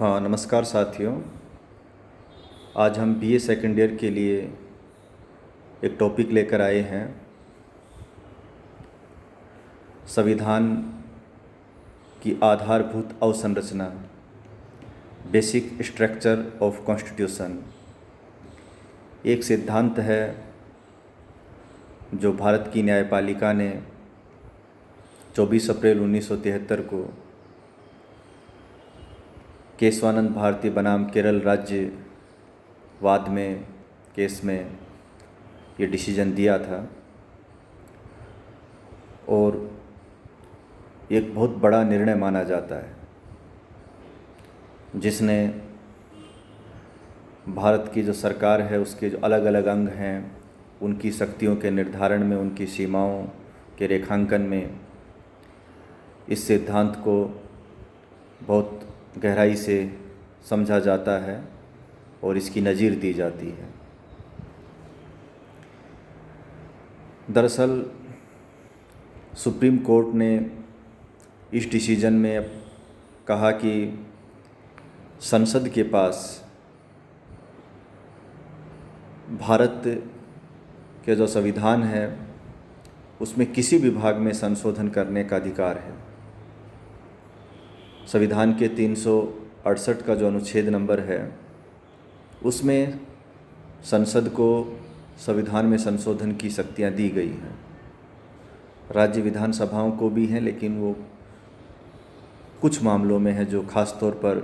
हाँ, नमस्कार साथियों। आज हम बीए सेकेंड ईयर के लिए एक टॉपिक लेकर आए हैं, संविधान की आधारभूत अवसंरचना, बेसिक स्ट्रक्चर ऑफ कॉन्स्टिट्यूशन। एक सिद्धांत है जो भारत की न्यायपालिका ने 24 अप्रैल 1973 को केशवानंद भारती बनाम केरल राज्य वाद में केस में ये डिसीजन दिया था और एक बहुत बड़ा निर्णय माना जाता है, जिसने भारत की जो सरकार है उसके जो अलग अलग अंग हैं उनकी शक्तियों के निर्धारण में, उनकी सीमाओं के रेखांकन में इस सिद्धांत को बहुत गहराई से समझा जाता है और इसकी नज़ीर दी जाती है। दरअसल सुप्रीम कोर्ट ने इस डिसीजन में कहा कि संसद के पास भारत के जो संविधान है उसमें किसी भी भाग में संशोधन करने का अधिकार है। संविधान के 368 का जो अनुच्छेद नंबर है उसमें संसद को संविधान में संशोधन की शक्तियाँ दी गई हैं। राज्य विधानसभाओं को भी हैं, लेकिन वो कुछ मामलों में है जो ख़ास तौर पर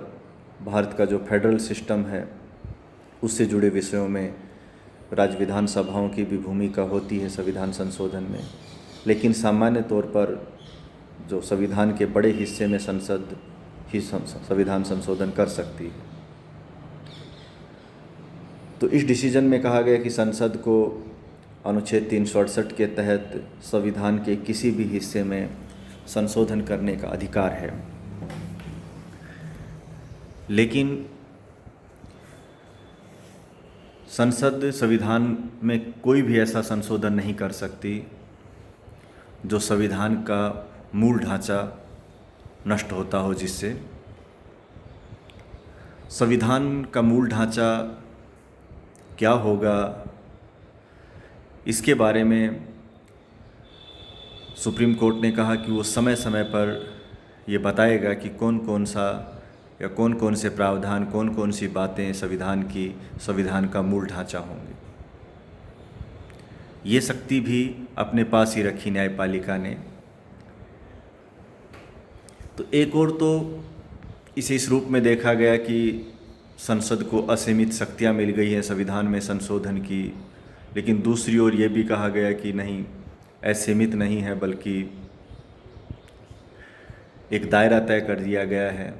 भारत का जो फेडरल सिस्टम है उससे जुड़े विषयों में राज्य विधानसभाओं की भी भूमिका होती है संविधान संशोधन में। लेकिन सामान्य तौर पर जो संविधान के बड़े हिस्से में संसद ही संविधान संशोधन कर सकती है। तो इस डिसीजन में कहा गया कि संसद को अनुच्छेद 368 के तहत संविधान के किसी भी हिस्से में संशोधन करने का अधिकार है, लेकिन संसद संविधान में कोई भी ऐसा संशोधन नहीं कर सकती जो संविधान का मूल ढांचा नष्ट होता हो। जिससे संविधान का मूल ढांचा क्या होगा इसके बारे में सुप्रीम कोर्ट ने कहा कि वो समय समय पर ये बताएगा कि कौन कौन सा या कौन कौन से प्रावधान, कौन कौन सी बातें संविधान का मूल ढांचा होंगे। ये शक्ति भी अपने पास ही रखी न्यायपालिका ने। तो एक और तो इसे इस रूप में देखा गया कि संसद को असीमित शक्तियाँ मिल गई हैं संविधान में संशोधन की, लेकिन दूसरी ओर ये भी कहा गया कि नहीं, असीमित नहीं है, बल्कि एक दायरा तय कर दिया गया है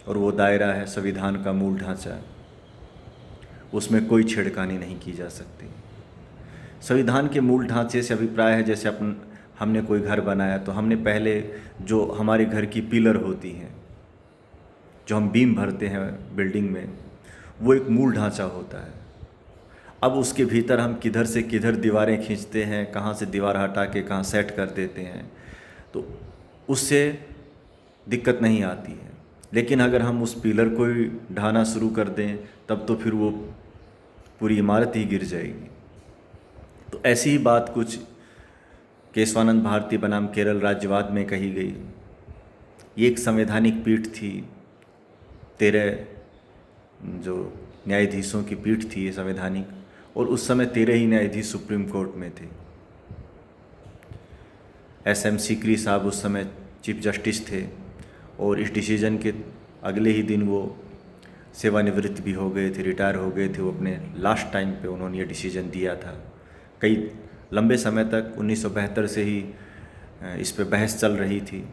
और वो दायरा है संविधान का मूल ढांचा। उसमें कोई छेड़खानी नहीं की जा सकती। संविधान के मूल ढांचे से अभिप्राय है जैसे हमने कोई घर बनाया तो हमने पहले जो हमारे घर की पिलर होती हैं, जो हम बीम भरते हैं बिल्डिंग में, वो एक मूल ढांचा होता है। अब उसके भीतर हम किधर से किधर दीवारें खींचते हैं, कहाँ से दीवार हटा के कहाँ सेट कर देते हैं, तो उससे दिक्कत नहीं आती है। लेकिन अगर हम उस पिलर को ही ढाना शुरू कर दें तब तो फिर वो पूरी इमारत ही गिर जाएगी। तो ऐसी ही बात कुछ केशवानंद भारती बनाम केरल राज्यवाद में कही गई। ये एक संवैधानिक पीठ थी, 13 जो न्यायाधीशों की पीठ थी ये संवैधानिक, और उस समय 13 ही न्यायाधीश सुप्रीम कोर्ट में थे। SM सीकरी साहब उस समय चीफ जस्टिस थे और इस डिसीजन के अगले ही दिन वो सेवानिवृत्त भी हो गए थे, रिटायर हो गए थे। वो अपने लास्ट टाइम पे उन्होंने ये डिसीजन दिया था। कई लंबे समय तक 1972 से ही इस पे बहस चल रही थी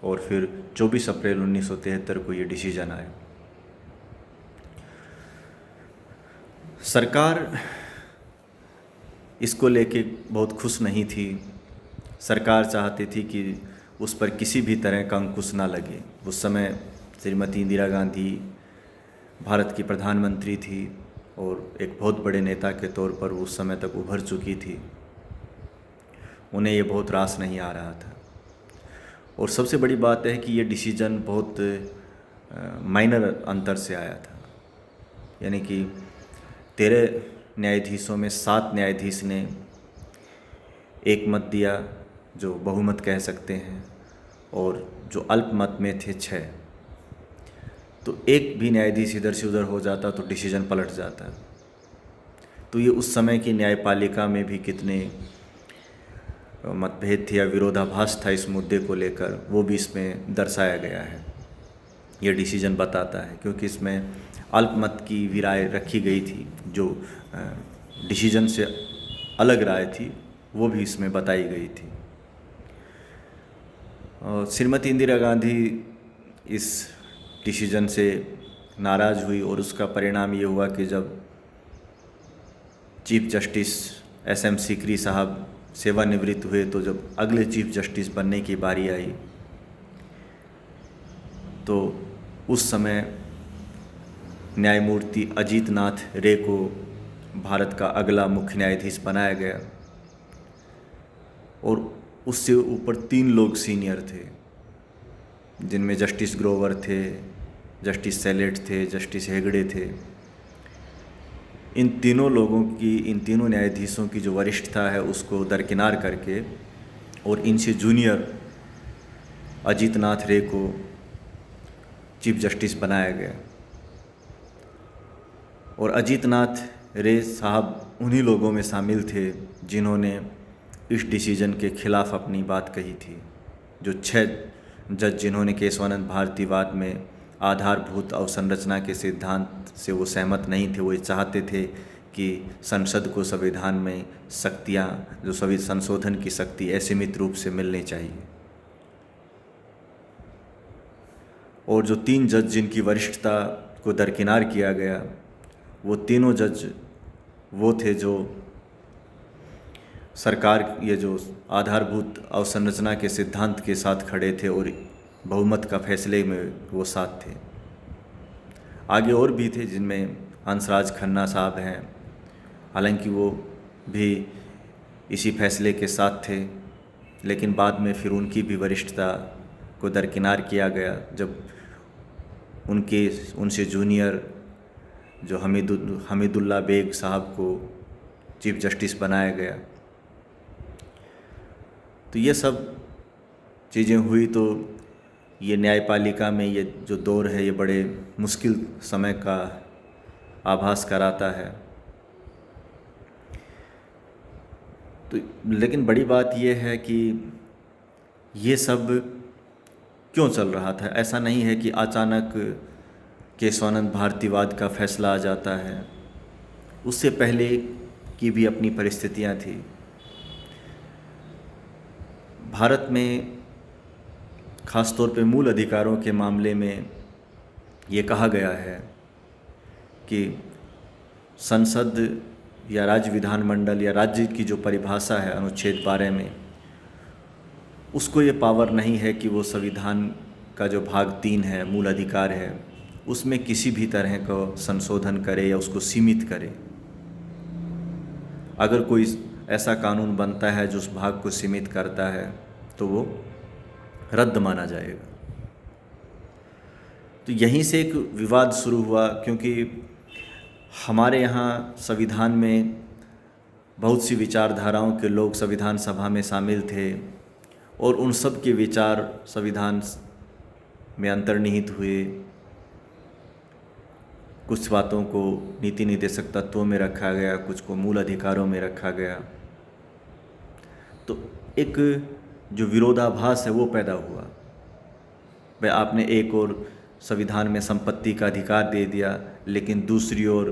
और फिर 24 अप्रैल 1973 को ये डिसीजन आया। सरकार इसको लेके बहुत खुश नहीं थी। सरकार चाहती थी कि उस पर किसी भी तरह का अंकुश ना लगे। उस समय श्रीमती इंदिरा गांधी भारत की प्रधानमंत्री थी और एक बहुत बड़े नेता के तौर पर उस समय तक उभर चुकी थी। उन्हें ये बहुत रास नहीं आ रहा था। और सबसे बड़ी बात है कि ये डिसीजन बहुत माइनर अंतर से आया था। यानी कि 13 न्यायाधीशों में 7 न्यायाधीश ने एक मत दिया, जो बहुमत कह सकते हैं, और जो अल्पमत में थे 6। तो एक भी न्यायाधीश इधर से उधर हो जाता तो डिसीजन पलट जाता। तो ये उस समय की न्यायपालिका में भी कितने मतभेद थे या विरोधाभास था इस मुद्दे को लेकर, वो भी इसमें दर्शाया गया है। ये डिसीजन बताता है, क्योंकि इसमें अल्पमत की भी राय रखी गई थी, जो डिसीजन से अलग राय थी वो भी इसमें बताई गई थी। और श्रीमती इंदिरा गांधी इस डिसीजन से नाराज़ हुई, और उसका परिणाम ये हुआ कि जब चीफ जस्टिस SM सीकरी साहब सेवानिवृत्त हुए, तो जब अगले चीफ जस्टिस बनने की बारी आई, तो उस समय न्यायमूर्ति अजीत नाथ रे को भारत का अगला मुख्य न्यायाधीश बनाया गया। और उससे ऊपर 3 लोग सीनियर थे, जिनमें जस्टिस ग्रोवर थे, जस्टिस सेलेट थे, जस्टिस हेगड़े थे। इन तीनों न्यायाधीशों की जो वरिष्ठता है उसको दरकिनार करके और इनसे जूनियर अजीत नाथ रे को चीफ जस्टिस बनाया गया। और अजीत नाथ रे साहब उन्हीं लोगों में शामिल थे जिन्होंने इस डिसीजन के खिलाफ अपनी बात कही थी। जो 6 जज जिन्होंने केशवानंद भारतीवाद में आधारभूत अवसंरचना के सिद्धांत से वो सहमत नहीं थे, वो ये चाहते थे कि संसद को संविधान में शक्तियाँ, जो सभी संशोधन की शक्ति असीमित रूप से मिलनी चाहिए। और जो 3 जज जिनकी वरिष्ठता को दरकिनार किया गया, वो तीनों जज वो थे जो सरकार, ये जो आधारभूत अवसंरचना के सिद्धांत के साथ खड़े थे और बहुमत का फैसले में वो साथ थे। आगे और भी थे, जिनमें हंसराज खन्ना साहब हैं, हालांकि वो भी इसी फैसले के साथ थे, लेकिन बाद में फिर उनकी भी वरिष्ठता को दरकिनार किया गया जब उनसे जूनियर जो हमीदुल्ला बेग साहब को चीफ जस्टिस बनाया गया। तो ये सब चीज़ें हुई, तो ये न्यायपालिका में ये जो दौर है ये बड़े मुश्किल समय का आभास कराता है। तो लेकिन बड़ी बात ये है कि ये सब क्यों चल रहा था। ऐसा नहीं है कि अचानक केशवानंद भारतीवाद का फैसला आ जाता है, उससे पहले की भी अपनी परिस्थितियां थी। भारत में ख़ास तौर पे मूल अधिकारों के मामले में ये कहा गया है कि संसद या राज्य विधानमंडल या राज्य की जो परिभाषा है अनुच्छेद 12 में, उसको ये पावर नहीं है कि वो संविधान का जो भाग 3 है, मूल अधिकार है, उसमें किसी भी तरह का संशोधन करे या उसको सीमित करे। अगर कोई ऐसा कानून बनता है जो उस भाग को सीमित करता है तो वो रद्द माना जाएगा। तो यहीं से एक विवाद शुरू हुआ, क्योंकि हमारे यहाँ संविधान में बहुत सी विचारधाराओं के लोग संविधान सभा में शामिल थे और उन सब के विचार संविधान में अंतर्निहित हुए। कुछ बातों को नीति निर्देशक तत्वों में रखा गया, कुछ को मूल अधिकारों में रखा गया। तो एक जो विरोधाभास है वो पैदा हुआ। भाई आपने एक ओर संविधान में संपत्ति का अधिकार दे दिया, लेकिन दूसरी ओर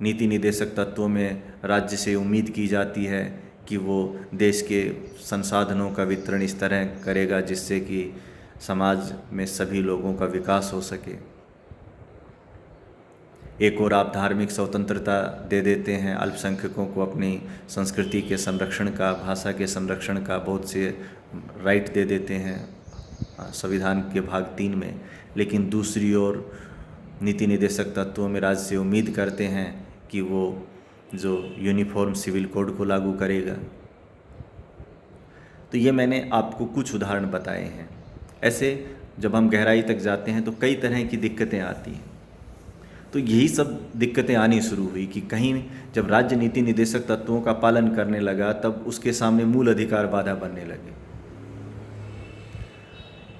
नीति निर्देशक तत्वों में राज्य से उम्मीद की जाती है कि वो देश के संसाधनों का वितरण इस तरह करेगा जिससे कि समाज में सभी लोगों का विकास हो सके। एक और आप धार्मिक स्वतंत्रता दे देते हैं, अल्पसंख्यकों को अपनी संस्कृति के संरक्षण का, भाषा के संरक्षण का बहुत से राइट दे देते हैं संविधान के भाग 3 में, लेकिन दूसरी ओर नीति निर्देशक तत्वों में राज्य से उम्मीद करते हैं कि वो जो यूनिफॉर्म सिविल कोड को लागू करेगा। तो ये मैंने आपको कुछ उदाहरण बताए हैं। ऐसे जब हम गहराई तक जाते हैं तो कई तरह की दिक्कतें आती हैं। तो यही सब दिक्कतें आनी शुरू हुई कि कहीं जब राज्य नीति निदेशक तत्वों का पालन करने लगा तब उसके सामने मूल अधिकार बाधा बनने लगे।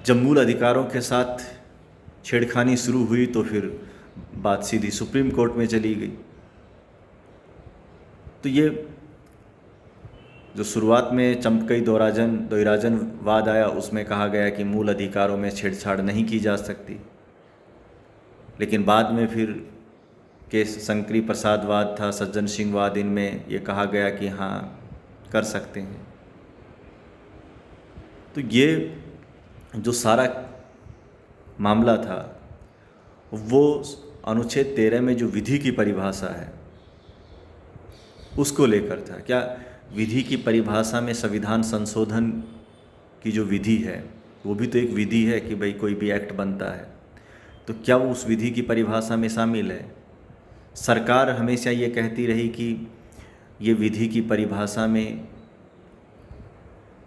जब मूल अधिकारों के साथ छेड़खानी शुरू हुई तो फिर बात सीधी सुप्रीम कोर्ट में चली गई। तो ये जो शुरुआत में चंपकई द्वैराजन वाद आया उसमें कहा गया कि मूल अधिकारों में छेड़छाड़ नहीं की जा सकती, लेकिन बाद में फिर केस शंकरी प्रसाद वाद था, सज्जन सिंह वाद, इनमें ये कहा गया कि हाँ कर सकते हैं। तो ये जो सारा मामला था वो अनुच्छेद 13 में जो विधि की परिभाषा है उसको लेकर था। क्या विधि की परिभाषा में संविधान संशोधन की जो विधि है वो भी तो एक विधि है कि भाई कोई भी एक्ट बनता है, तो क्या वो उस विधि की परिभाषा में शामिल है? सरकार हमेशा ये कहती रही कि ये विधि की परिभाषा में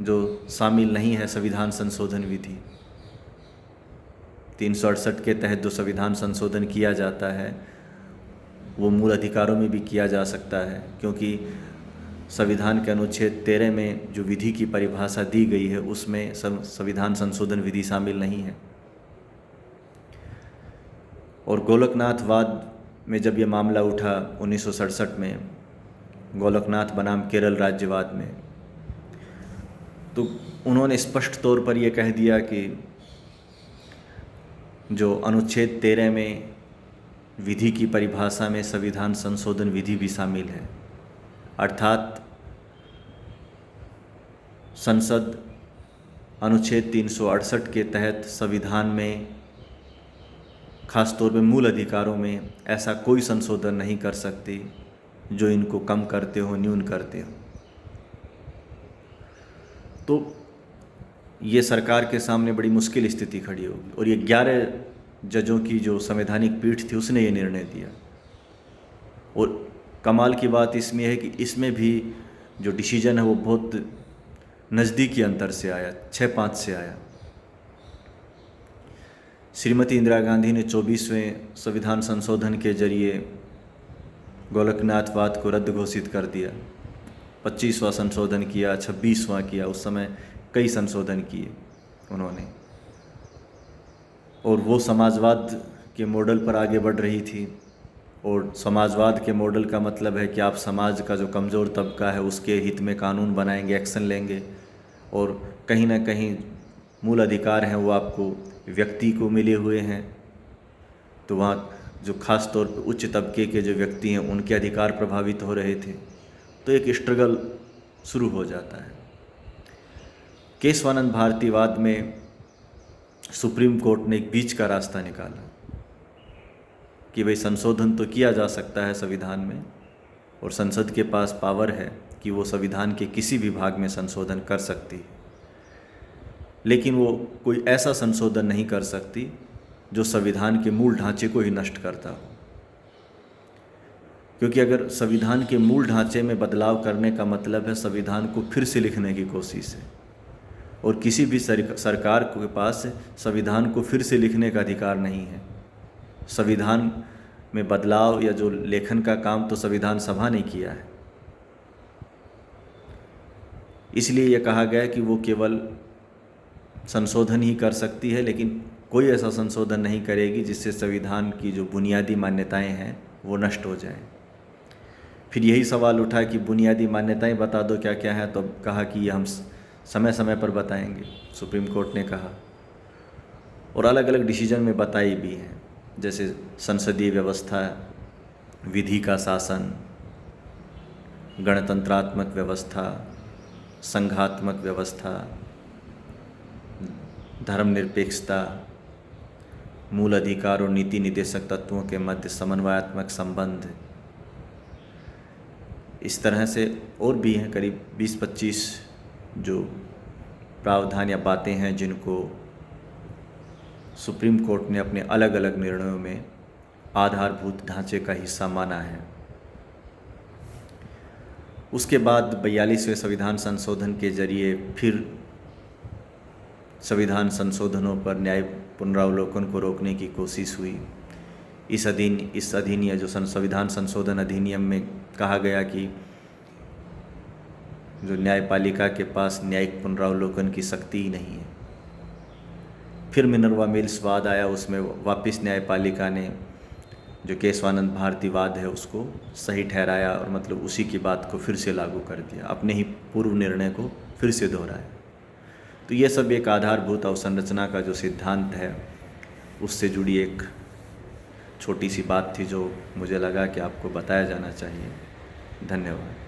जो शामिल नहीं है संविधान संशोधन विधि। 368 के तहत जो संविधान संशोधन किया जाता है वो मूल अधिकारों में भी किया जा सकता है, क्योंकि संविधान के अनुच्छेद 13 में जो विधि की परिभाषा दी गई है उसमें संविधान संशोधन विधि शामिल नहीं है। और गोलकनाथ वाद में जब ये मामला उठा 1967 में, गोलकनाथ बनाम केरल राज्यवाद में, तो उन्होंने स्पष्ट तौर पर यह कह दिया कि जो अनुच्छेद 13 में विधि की परिभाषा में संविधान संशोधन विधि भी शामिल है, अर्थात संसद अनुच्छेद 368 के तहत संविधान में खास तौर पे मूल अधिकारों में ऐसा कोई संशोधन नहीं कर सकती जो इनको कम करते हो, न्यून करते हो। तो ये सरकार के सामने बड़ी मुश्किल स्थिति खड़ी होगी। और ये 11 जजों की जो संवैधानिक पीठ थी उसने ये निर्णय दिया। और कमाल की बात इसमें है कि इसमें भी जो डिसीजन है वो बहुत नज़दीकी अंतर से आया, 6-5 से आया। श्रीमती इंदिरा गांधी ने 24वें संविधान संशोधन के जरिए गोलकनाथ वाद को रद्द घोषित कर दिया, 25वां संशोधन किया, 26वां किया, उस समय कई संशोधन किए उन्होंने। और वो समाजवाद के मॉडल पर आगे बढ़ रही थी। और समाजवाद के मॉडल का मतलब है कि आप समाज का जो कमज़ोर तबका है उसके हित में कानून बनाएंगे, एक्शन लेंगे, और कहीं ना कहीं मूल अधिकार हैं वो आपको व्यक्ति को मिले हुए हैं, तो वहाँ जो ख़ास तौर पर उच्च तबके के जो व्यक्ति हैं उनके अधिकार प्रभावित हो रहे थे। तो एक स्ट्रगल शुरू हो जाता है। केशवानंद भारतीवाद में सुप्रीम कोर्ट ने एक बीच का रास्ता निकाला कि भाई संशोधन तो किया जा सकता है संविधान में, और संसद के पास पावर है कि वो संविधान के किसी भी भाग में संशोधन कर सकती है, लेकिन वो कोई ऐसा संशोधन नहीं कर सकती जो संविधान के मूल ढांचे को ही नष्ट करता हो। क्योंकि अगर संविधान के मूल ढांचे में बदलाव करने का मतलब है संविधान को फिर से लिखने की कोशिश है, और किसी भी सरकार के पास संविधान को फिर से लिखने का अधिकार नहीं है। संविधान में बदलाव या जो लेखन का काम तो संविधान सभा ने किया है। इसलिए यह कहा गया कि वो केवल संशोधन ही कर सकती है, लेकिन कोई ऐसा संशोधन नहीं करेगी जिससे संविधान की जो बुनियादी मान्यताएं हैं वो नष्ट हो जाएं। फिर यही सवाल उठा कि बुनियादी मान्यताएं बता दो क्या क्या है, तो कहा कि ये हम समय समय पर बताएंगे, सुप्रीम कोर्ट ने कहा। और अलग अलग डिसीजन में बताई भी हैं, जैसे संसदीय व्यवस्था, विधि का शासन, गणतंत्रात्मक व्यवस्था, संघात्मक व्यवस्था, धर्मनिरपेक्षता, मूल अधिकार और नीति निदेशक तत्वों के मध्य समन्वयात्मक संबंध। इस तरह से और भी हैं करीब 20-25 जो प्रावधान या बातें हैं जिनको सुप्रीम कोर्ट ने अपने अलग अलग निर्णयों में आधारभूत ढांचे का हिस्सा माना है। उसके बाद 42वें संविधान संशोधन के जरिए फिर संविधान संशोधनों पर पुनरावलोकन को रोकने की कोशिश हुई। इस अधिनियम जो संविधान संशोधन अधिनियम में कहा गया कि जो न्यायपालिका के पास न्यायिक पुनरावलोकन की शक्ति ही नहीं है। फिर मिनर्वा मिल्स वाद आया, उसमें वापस न्यायपालिका ने जो केशवानंद भारती वाद है उसको सही ठहराया और मतलब उसी की बात को फिर से लागू कर दिया, अपने ही पूर्व निर्णय को फिर से दोहराया। तो ये सब एक आधारभूत अवसंरचना का जो सिद्धांत है उससे जुड़ी एक छोटी सी बात थी जो मुझे लगा कि आपको बताया जाना चाहिए। धन्यवाद।